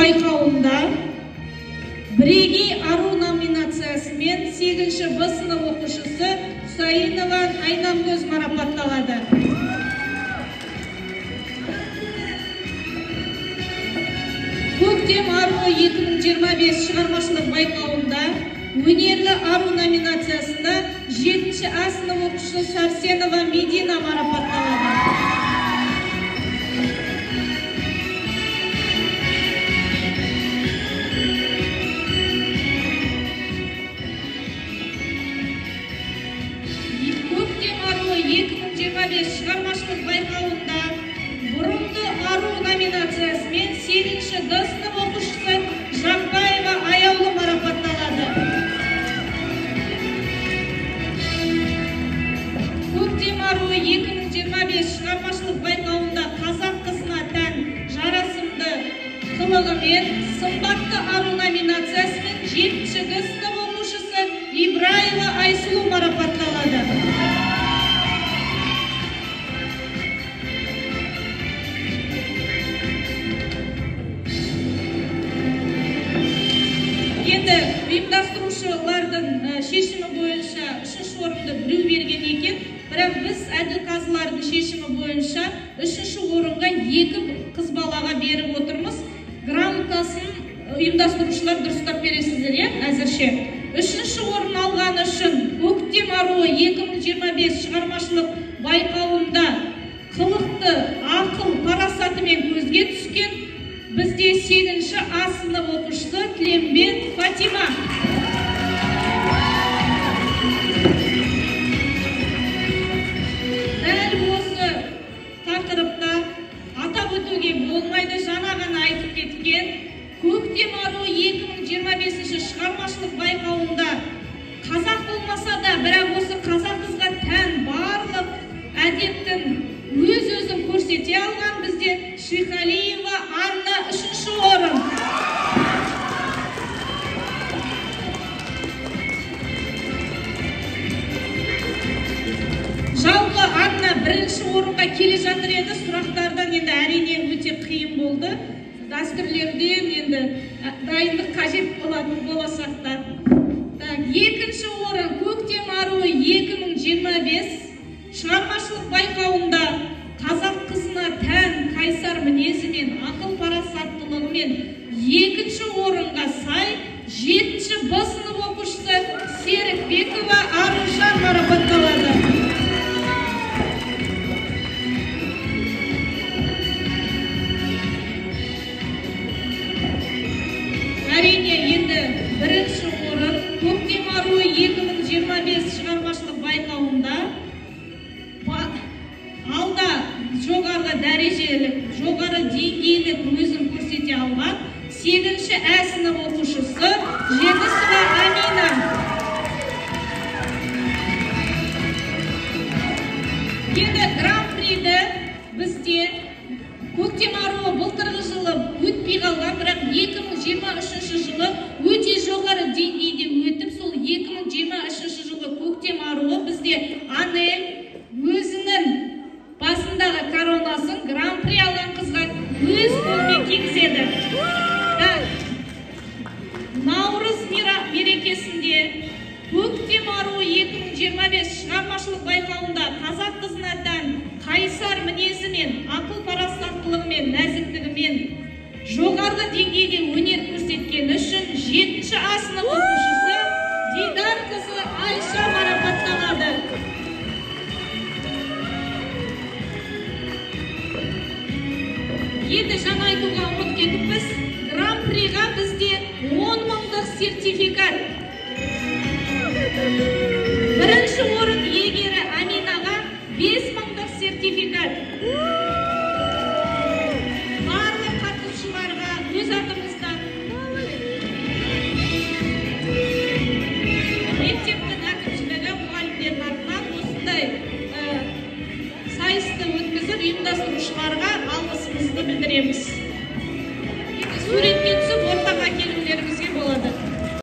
байқауында бірегей ару номинациясымен 8-ші Б сынып оқушысы Құсайынова Айнамгөз марапатталады. Көктем аруы 2025 шығармашылық байқауында өнерлі ару номинациясында 7-ші А сынып оқушысы Сарсенова Медина марапатталады. Көктем аруы 2025 шығармашылық байқауында бұрымды ару номинациясымен 8-ші Д сынып оқушысы Жақбаева Аяулы марапатталады. Көктем аруы 2025 шығармашылық байқауында қазақ қызына тән жарасымды қылығымен сымбатты ару номинациясымен 7-ші Г сынып оқушысы Ибраева Айсұлу марапатталады. Енді ұйымдастырушылардың шешімі бойынша 3-ші орынды біреу берген екен, бірақ біз әділқазылардың шешімі бойынша 3-ші орынға 2 қыз балаға беріп отырмыз. Грамотасын ұйымдастырушылар дұрыстап бересіздер, әзірше. 3-ші орын алғаны үшін Көктем аруы 2025 шығармашылық байқауында қылықты, ақыл, парасатымен көзге түскен бізде 8-ші А сынып оқушысы Тілембет Фатима. Дәл осы тақырыпта атап өтуге болмайды, жаңа ғана айтып кеткен Көктем аруы 2025 шығармашылық байқауында қазақ болмаса да, бірақ осы қазақ қызға тән барлық әдеттің өз-өзін көрсете алған бізде Шихалиева Анна 3-ші орын. Жалпы Анна 1-ші орынға келе жатыр еді, сұрақтардан енді әрине өте қиын болды. Дәстүрлерден енді дайындық қажет болатын боласақтар. 2-ші орын Көктем аруы 2025 шығармашылық байқауында қазақ қызына тән қайсар мінезімен, ақыл парасаттылығымен 2-ші орынға сай 7-ші Б сынып оқушысы Серікбекова Аружан марапатталады. Әрине, енді 1-ші орын Көктем аруы 2025 шығармашылық байқауында алда жоғары дәрежелік, жоғары деңгейлік өзін көрсете алған 8-ші Ә сынып оқушысы Жетісова Амина. Енді гран-приді бізде Көктем аруы былтырғы жылы өтпей қалған, бірақ 2023 жылы өте жоғары деңгейде өтіп, сол 2023 жылы Көктем аруы бізде Анель өзінің басындағы коронасын гран-при алған қызға өз қолымен кигізеді. Наурыз мерекесінде Көктем аруы 2025 шығармашылық байқауында қазақ қызына тән қайсар мінезімен, ақыл парасаттылығымен, нәзіктігімен жоғарғы деңгейде өнер көрсеткен үшін 7-ші А сынып оқушысы Дидар қызы Айша марапатталады. Енді жаңа айтуға ұмыт кетіппіз, гран-приға бізде 10 мыңдық сертификат. 1-ші орын иегері Аминаға 5 мыңдық сертификат. Барлық қатысушыларға өз атымыздан мектеп